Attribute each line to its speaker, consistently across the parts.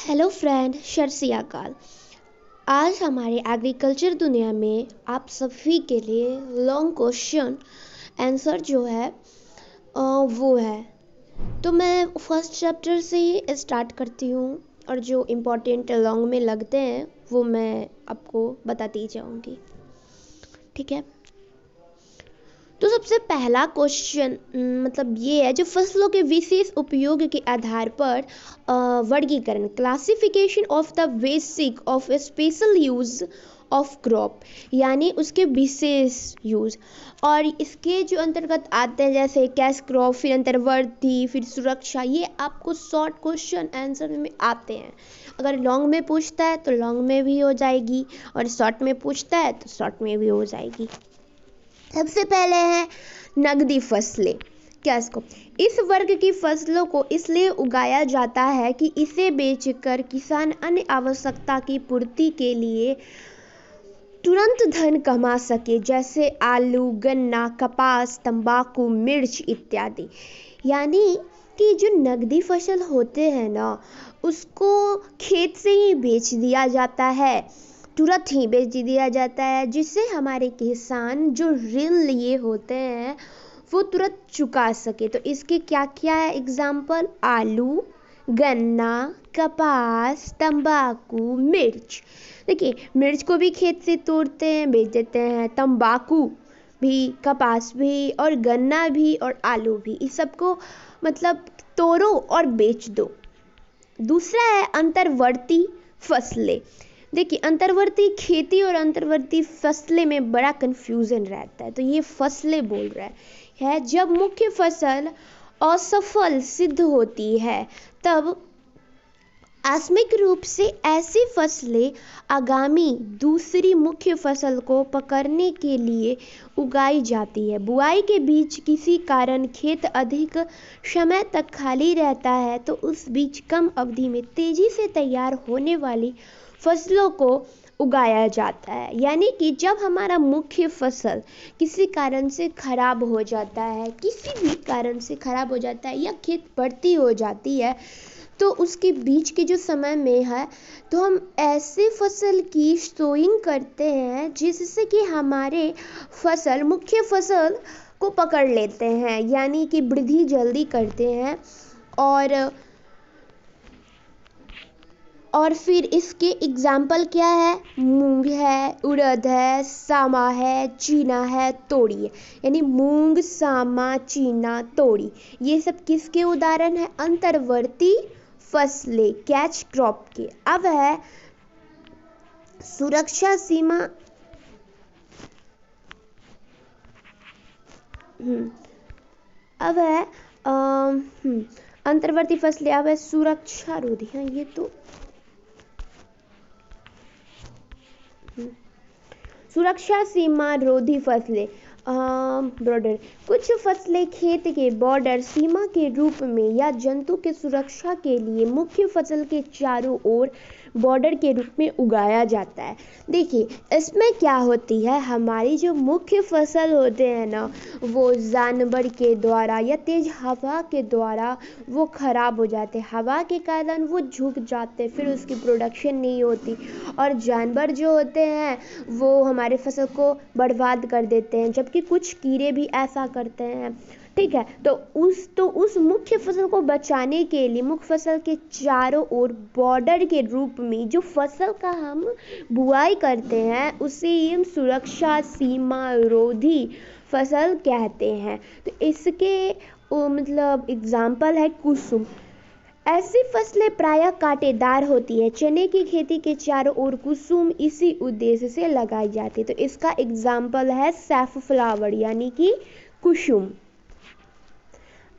Speaker 1: Hello friend, सत श्री अकाल। आज हमारे एग्रीकल्चर दुनिया में आप सभी के लिए लॉन्ग क्वेश्चन आंसर जो है वो है। तो मैं फर्स्ट चैप्टर से ही स्टार्ट करती हूँ और जो इम्पोर्टेंट लॉन्ग में लगते हैं वो मैं आपको बताती जाऊँगी, ठीक है। तो सबसे पहला क्वेश्चन मतलब ये है, जो फसलों के विशेष उपयोग के आधार पर वर्गीकरण, classification of the basic of special use of crop, यानी उसके विशेष यूज। और इसके जो अंतर्गत आते हैं जैसे कैश क्रॉप, फिर अंतर्वर्ती, फिर सुरक्षा, ये आपको शॉर्ट क्वेश्चन आंसर में आते हैं। अगर लॉन्ग में पूछता है तो लॉन्ग में भी हो जाएगी, और शॉर्ट में पूछता है तो शॉर्ट में भी हो जाएगी। सबसे पहले है नगदी फसलें। क्या इसको इस वर्ग की फसलों को इसलिए उगाया जाता है कि इसे बेचकर किसान अन्य आवश्यकता की पूर्ति के लिए तुरंत धन कमा सके, जैसे आलू, गन्ना, कपास, तंबाकू, मिर्च इत्यादि। यानी कि जो नगदी फसल होते हैं ना, उसको खेत से ही बेच दिया जाता है, तुरंत ही बेच दिया जाता है, जिससे हमारे किसान जो ऋण लिए होते हैं वो तुरंत चुका सके। तो इसके क्या क्या है एग्जाम्पल? आलू, गन्ना, कपास, तंबाकू, मिर्च। देखिए, मिर्च को भी खेत से तोड़ते हैं, बेच देते हैं, तंबाकू भी, कपास भी, और गन्ना भी, और आलू भी, इस सबको मतलब तोड़ो और बेच दो। दूसरा है अंतर्वर्ती फसलें। देखिए, अंतर्वर्ती खेती और अंतर्वर्ती फसलें में बड़ा कंफ्यूजन रहता है। तो ये फसलें बोल रहा है जब मुख्य फसल असफल सिद्ध होती है, तब आकस्मिक रूप से ऐसी फसलें आगामी दूसरी मुख्य फसल को पकड़ने के लिए उगाई जाती है। बुआई के बीच किसी कारण खेत अधिक समय तक खाली रहता है, तो उस बीच कम अवधि में तेजी से तैयार होने वाली फसलों को उगाया जाता है। यानी कि जब हमारा मुख्य फसल किसी कारण से खराब हो जाता है, किसी भी कारण से खराब हो जाता है, या खेत बढ़ती हो जाती है, तो उसके बीच के जो समय में है, तो हम ऐसे फसल की सोइंग करते हैं जिससे कि हमारे फसल मुख्य फसल को पकड़ लेते हैं, यानी कि वृद्धि जल्दी करते हैं। और फिर इसके एग्जाम्पल क्या है? मूंग है, उड़द है, सामा है, चीना है, तोड़ी है। यानी मूंग, सामा, चीना, तोड़ी, ये सब किसके उदाहरण है? अंतर्वर्ती फसलें, कैच क्रॉप के। अब है सुरक्षा सीमा। अब है अंतर्वर्ती फसलें। अब है सुरक्षा रोधी। हाँ, ये तो सुरक्षा सीमा रोधी फसलें, बॉर्डर। कुछ फसलें खेत के बॉर्डर सीमा के रूप में या जंतु के सुरक्षा के लिए मुख्य फसल के चारों ओर बॉर्डर के रूप में उगाया जाता है। देखिए, इसमें क्या होती है, हमारी जो मुख्य फसल होते हैं ना, वो जानवर के द्वारा या तेज हवा के द्वारा वो खराब हो जाते हैं। हवा के कारण वो झुक जाते, फिर उसकी प्रोडक्शन नहीं होती, और जानवर जो होते हैं वो हमारे फसल को बर्बाद कर देते हैं, जबकि कुछ कीड़े भी ऐसा करते हैं, ठीक है। तो उस मुख्य फसल को बचाने के लिए मुख्य फसल के चारों ओर बॉर्डर के रूप में जो फसल का हम बुआई करते हैं, उसे हम सुरक्षा सीमा रोधी फसल कहते हैं। तो इसके मतलब एग्जाम्पल है कुसुम। ऐसी फसलें प्रायः कांटेदार होती है। चने की खेती के चारों ओर कुसुम इसी उद्देश्य से लगाई जाती है। तो इसका एग्जाम्पल है सैफफ्लावर, यानी कि कुसुम।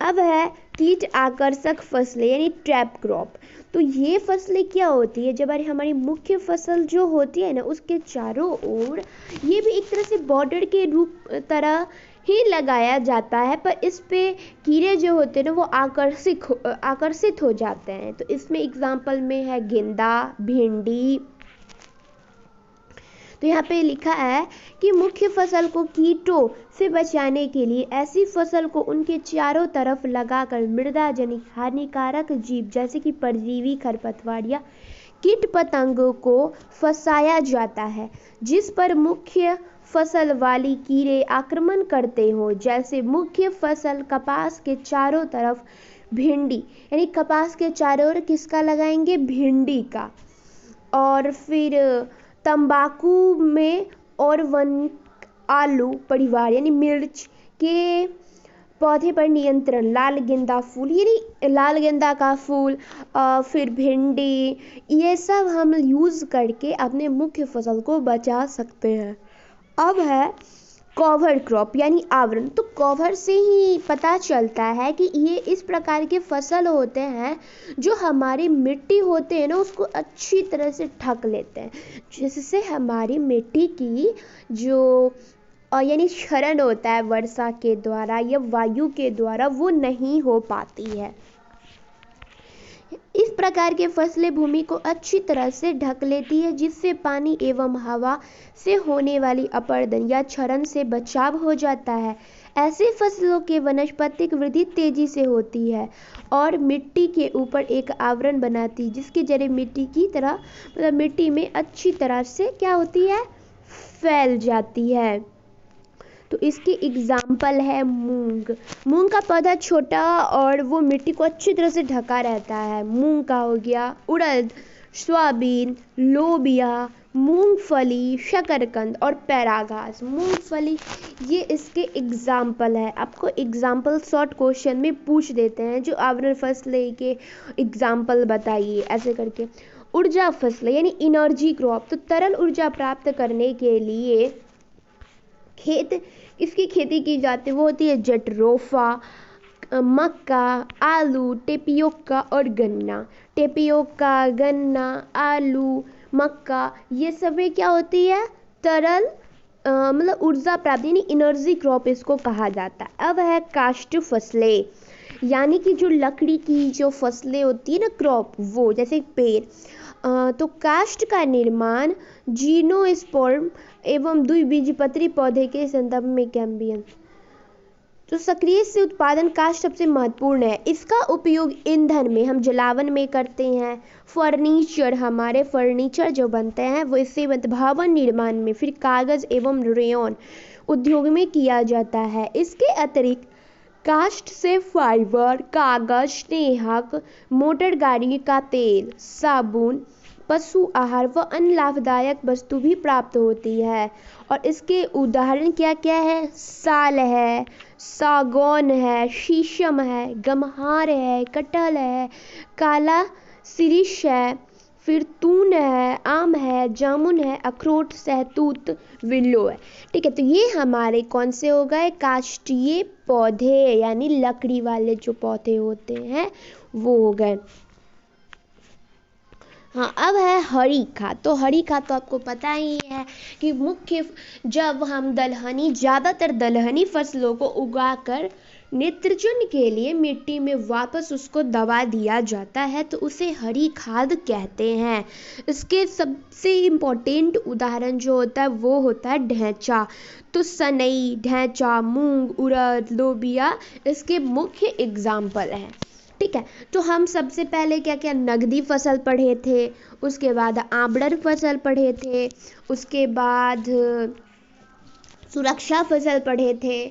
Speaker 1: अब है कीट आकर्षक फसलें, यानी ट्रैप क्रॉप। तो ये फसलें क्या होती है, जब हमारी मुख्य फसल जो होती है ना, उसके चारों ओर ये भी एक तरह से बॉर्डर के रूप तरह ही लगाया जाता है, पर इस पे कीड़े जो होते हैं ना वो आकर्षित हो जाते हैं। तो इसमें एग्जाम्पल में है गेंदा, भिंडी। तो यहाँ पे लिखा है कि मुख्य फसल को कीटों से बचाने के लिए ऐसी फसल को उनके चारों तरफ लगाकर मृदा जनित हानिकारक जीव जैसे कि परजीवी, खरपतवार या कीट पतंगों को फंसाया जाता है जिस पर मुख्य फसल वाली कीड़े आक्रमण करते हो। जैसे मुख्य फसल कपास के चारों तरफ भिंडी, यानी कपास के चारों ओर किसका लगाएंगे? भिंडी का। और फिर तंबाकू में और वन आलू परिवार यानी मिर्च के पौधे पर नियंत्रण, लाल गेंदा फूल यानी लाल गेंदा का फूल, फिर भिंडी, ये सब हम यूज़ करके अपने मुख्य फसल को बचा सकते हैं। अब है कवर क्रॉप यानी आवरण। तो कवर से ही पता चलता है कि ये इस प्रकार के फसल होते हैं जो हमारी मिट्टी होते हैं ना उसको अच्छी तरह से ढक लेते हैं, जिससे हमारी मिट्टी की जो यानी क्षरण होता है वर्षा के द्वारा या वायु के द्वारा वो नहीं हो पाती है। इस प्रकार के फसलें भूमि को अच्छी तरह से ढक लेती है जिससे पानी एवं हवा से होने वाली अपरदन या क्षरण से बचाव हो जाता है। ऐसे फसलों के वनस्पतिक वृद्धि तेजी से होती है और मिट्टी के ऊपर एक आवरण बनाती है जिसके जरिए मिट्टी की तरह मतलब मिट्टी में अच्छी तरह से क्या होती है? फैल जाती है। तो इसके एग्जाम्पल है मूंग। मूंग का पौधा छोटा और वो मिट्टी को अच्छी तरह से ढका रहता है। मूंग का हो गया, उड़द, सोयाबीन, लोबिया, मूंगफली, शकरकंद और पैराघास। मूंगफली ये इसके एग्जाम्पल है। आपको एग्जाम्पल शॉर्ट क्वेश्चन में पूछ देते हैं जो आवरण फसलें के एग्जाम्पल बताइए ऐसे करके। ऊर्जा फसलें यानी एनर्जी क्रॉप। तो तरल ऊर्जा प्राप्त करने के लिए इसकी खेती की जाती है वो होती है जट्रोफा, मक्का, आलू, टेपियोका और गन्ना। टेपियोका, गन्ना, आलू, मक्का ये सभी क्या होती है? तरल मतलब ऊर्जा प्राप्ति यानी एनर्जी क्रॉप इसको कहा जाता है। अब है काष्ठ फसलें यानी कि जो लकड़ी की जो फसलें होती है ना क्रॉप, वो जैसे पेड़। तो काष्ठ का निर्माण जिम्नोस्पर्म एवं द्विबीजपत्री पौधे के संदर्भ में कैम्बियम। तो सक्रिय से उत्पादन काष्ठ सबसे महत्वपूर्ण है। इसका उपयोग ईंधन में हम जलावन में करते हैं। फर्नीचर, हमारे फर्नीचर जो बनते हैं वो इससे बनते, भवन निर्माण में, फिर कागज एवं रेयन उद्योग में किया जाता है। इसके अतिरिक्त काष्ठ से फाइबर, कागज, स्नेहक, मोटर गाड़ी का तेल, साबुन, पशु आहार व अन्य लाभदायक वस्तु भी प्राप्त होती है। और इसके उदाहरण क्या क्या है? साल है, सागौन है, शीशम है, गम्हार है, कटहल है, काला सिरिश है, फिर तून है, आम है, जामुन है, अखरोट, सहतूत, विल्लो है। ठीक है, तो ये हमारे कौन से हो गए? काष्ठीय पौधे यानी लकड़ी वाले जो पौधे होते हैं वो हो गए। हाँ, अब है हरी खाद। तो हरी खाद तो आपको पता ही है कि मुख्य जब हम ज़्यादातर दलहनी फसलों को उगाकर नित्रजन के लिए मिट्टी में वापस उसको दबा दिया जाता है तो उसे हरी खाद कहते हैं। इसके सबसे इम्पोर्टेंट उदाहरण जो होता है वो होता है ढैंचा। तो सनई, ढैंचा, मूंग, उड़द, लोबिया इसके मुख्य एग्जाम्पल हैं। ठीक है, तो हम सबसे पहले क्या क्या नगदी फसल पढ़े थे, उसके बाद आबड़र फसल पढ़े थे, उसके बाद सुरक्षा फसल पढ़े थे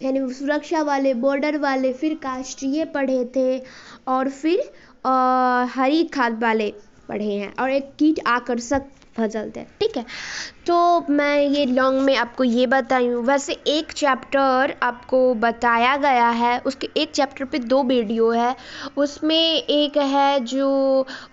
Speaker 1: यानी सुरक्षा वाले, बॉर्डर वाले, फिर काष्ठीय पढ़े थे और फिर हरी खाद वाले पढ़े हैं और एक कीट आकर्षक फसल थे। ठीक है, तो मैं ये लॉन्ग में आपको ये बताई हूँ। वैसे एक चैप्टर आपको बताया गया है, उसके एक चैप्टर पे 2 वीडियो है। उसमें एक है जो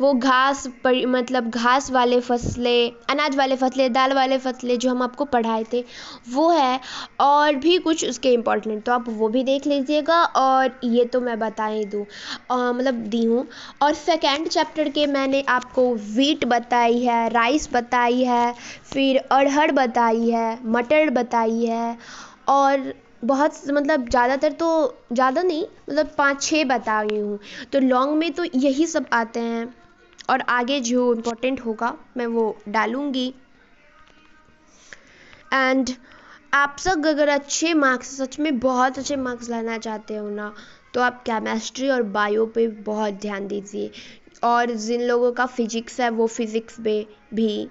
Speaker 1: वो मतलब घास वाले फसलें, अनाज वाले फसलें, दाल वाले फसलें जो हम आपको पढ़ाए थे वो है, और भी कुछ उसके इम्पोर्टेंट, तो आप वो भी देख लीजिएगा। और ये तो मैं बता ही दूँ मतलब दी हूँ। और सेकेंड चैप्टर के मैंने आपको वीट बताई है, राइस बताई है, फिर अरहर बताई है, मटर बताई है, और बहुत मतलब ज़्यादातर तो ज़्यादा नहीं मतलब 5-6 बताई हूँ। तो लॉन्ग में तो यही सब आते हैं और आगे जो इम्पोर्टेंट होगा मैं वो डालूँगी। एंड आप सब अगर अच्छे मार्क्स, सच में बहुत अच्छे मार्क्स लाना चाहते हो ना, तो आप केमिस्ट्री और बायो पे बहुत ध्यान दीजिए। और जिन लोगों का फिजिक्स है वो फिजिक्स पे भी,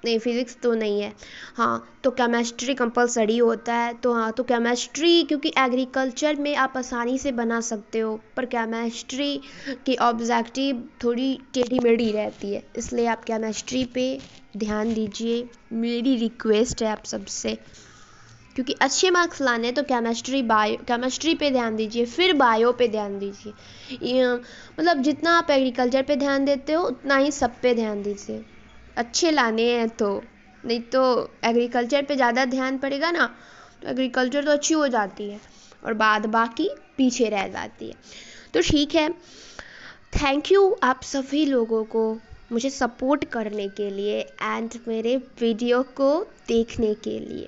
Speaker 1: नहीं फिजिक्स तो नहीं है, हाँ तो केमिस्ट्री कंपलसरी होता है। तो हाँ, तो केमिस्ट्री, क्योंकि एग्रीकल्चर में आप आसानी से बना सकते हो, पर केमिस्ट्री की ऑब्जेक्टिव थोड़ी टेढ़ी मेढ़ी रहती है, इसलिए आप केमिस्ट्री पे ध्यान दीजिए, मेरी रिक्वेस्ट है आप सबसे। क्योंकि अच्छे मार्क्स लाने तो केमिस्ट्री पे ध्यान दीजिए, फिर बायो पे ध्यान दीजिए। मतलब जितना आप एग्रीकल्चर पे ध्यान देते हो उतना ही सब पे ध्यान दीजिए, अच्छे लाने हैं तो। नहीं तो एग्रीकल्चर पे ज़्यादा ध्यान पड़ेगा ना, तो एग्रीकल्चर तो अच्छी हो जाती है और बाकी पीछे रह जाती है। तो ठीक है, थैंक यू आप सभी लोगों को मुझे सपोर्ट करने के लिए एंड मेरे वीडियो को देखने के लिए।